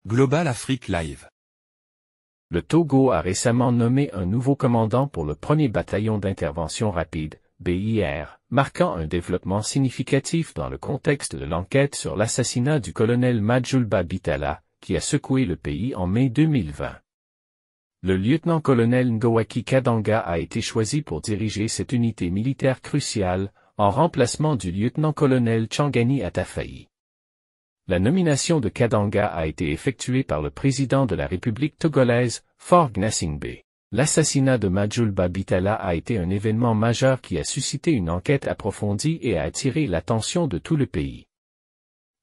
Global Afrique Live. Le Togo a récemment nommé un nouveau commandant pour le 1er bataillon d'intervention rapide, BIR, marquant un développement significatif dans le contexte de l'enquête sur l'assassinat du colonel Majulba Bitala, qui a secoué le pays en mai 2020. Le lieutenant-colonel Ngowaki Kadanga a été choisi pour diriger cette unité militaire cruciale, en remplacement du lieutenant-colonel Changani Atafayi. La nomination de Kadanga a été effectuée par le président de la République togolaise, Faure Gnassingbé. L'assassinat de Majulba Bitala a été un événement majeur qui a suscité une enquête approfondie et a attiré l'attention de tout le pays.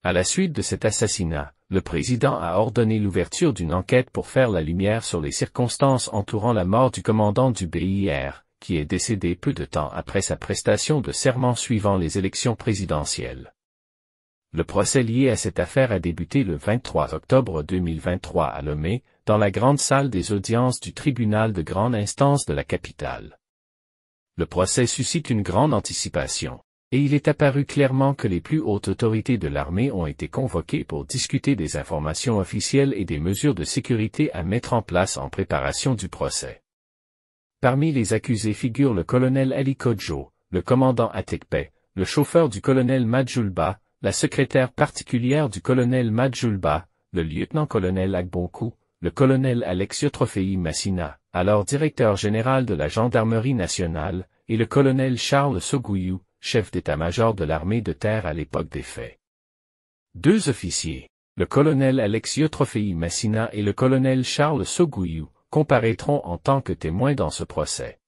À la suite de cet assassinat, le président a ordonné l'ouverture d'une enquête pour faire la lumière sur les circonstances entourant la mort du commandant du BIR, qui est décédé peu de temps après sa prestation de serment suivant les élections présidentielles. Le procès lié à cette affaire a débuté le 23 octobre 2023 à Lomé, dans la grande salle des audiences du tribunal de grande instance de la capitale. Le procès suscite une grande anticipation, et il est apparu clairement que les plus hautes autorités de l'armée ont été convoquées pour discuter des informations officielles et des mesures de sécurité à mettre en place en préparation du procès. Parmi les accusés figurent le colonel Ali Kodjo, le commandant Atekpe, le chauffeur du colonel Majulba, la secrétaire particulière du colonel Majulba, le lieutenant-colonel Agbonkou, le colonel Alex Trofei Massina, alors directeur général de la gendarmerie nationale, et le colonel Charles Sogouyou, chef d'état-major de l'armée de terre à l'époque des faits. Deux officiers, le colonel Alex Trofei Massina et le colonel Charles Sogouyou, comparaîtront en tant que témoins dans ce procès.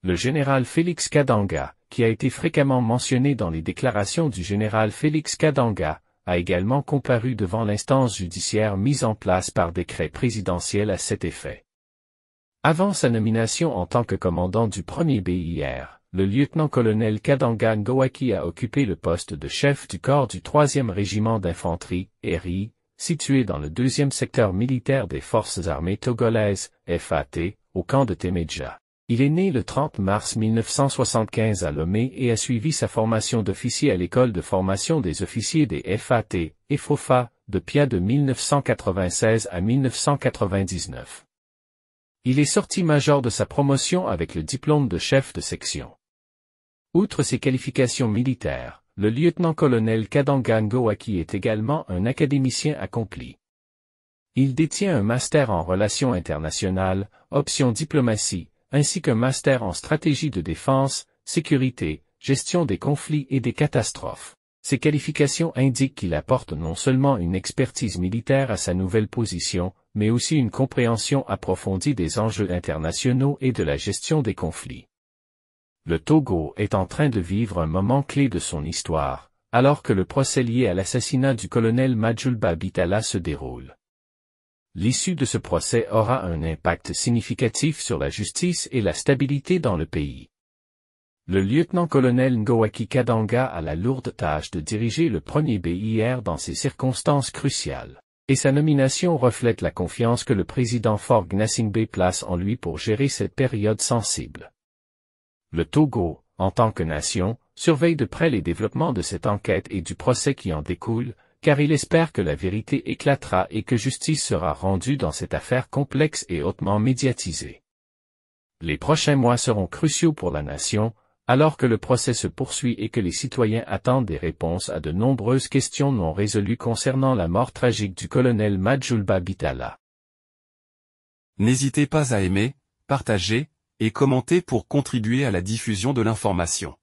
Le général Félix Kadanga, qui a été fréquemment mentionné dans les déclarations du général Félix Kadanga, a également comparu devant l'instance judiciaire mise en place par décret présidentiel à cet effet. Avant sa nomination en tant que commandant du 1er BIR, le lieutenant-colonel Kadanga Ngowaki a occupé le poste de chef du corps du 3e régiment d'infanterie, RI, situé dans le 2e secteur militaire des forces armées togolaises, FAT, au camp de Temedja. Il est né le 30 mars 1975 à Lomé et a suivi sa formation d'officier à l'école de formation des officiers des FAT, EFOFA, de Pia de 1996 à 1999. Il est sorti major de sa promotion avec le diplôme de chef de section. Outre ses qualifications militaires, le lieutenant-colonel Kadanga Ngowaki est également un académicien accompli. Il détient un master en relations internationales, option diplomatie, ainsi qu'un master en stratégie de défense, sécurité, gestion des conflits et des catastrophes. Ces qualifications indiquent qu'il apporte non seulement une expertise militaire à sa nouvelle position, mais aussi une compréhension approfondie des enjeux internationaux et de la gestion des conflits. Le Togo est en train de vivre un moment clé de son histoire, alors que le procès lié à l'assassinat du colonel Majulba Bitala se déroule. L'issue de ce procès aura un impact significatif sur la justice et la stabilité dans le pays. Le lieutenant-colonel Ngowaki Kadanga a la lourde tâche de diriger le 1er BIR dans ces circonstances cruciales, et sa nomination reflète la confiance que le président Faure Gnassingbé place en lui pour gérer cette période sensible. Le Togo, en tant que nation, surveille de près les développements de cette enquête et du procès qui en découle, car il espère que la vérité éclatera et que justice sera rendue dans cette affaire complexe et hautement médiatisée. Les prochains mois seront cruciaux pour la nation, alors que le procès se poursuit et que les citoyens attendent des réponses à de nombreuses questions non résolues concernant la mort tragique du colonel Majulba Bitala. N'hésitez pas à aimer, partager et commenter pour contribuer à la diffusion de l'information.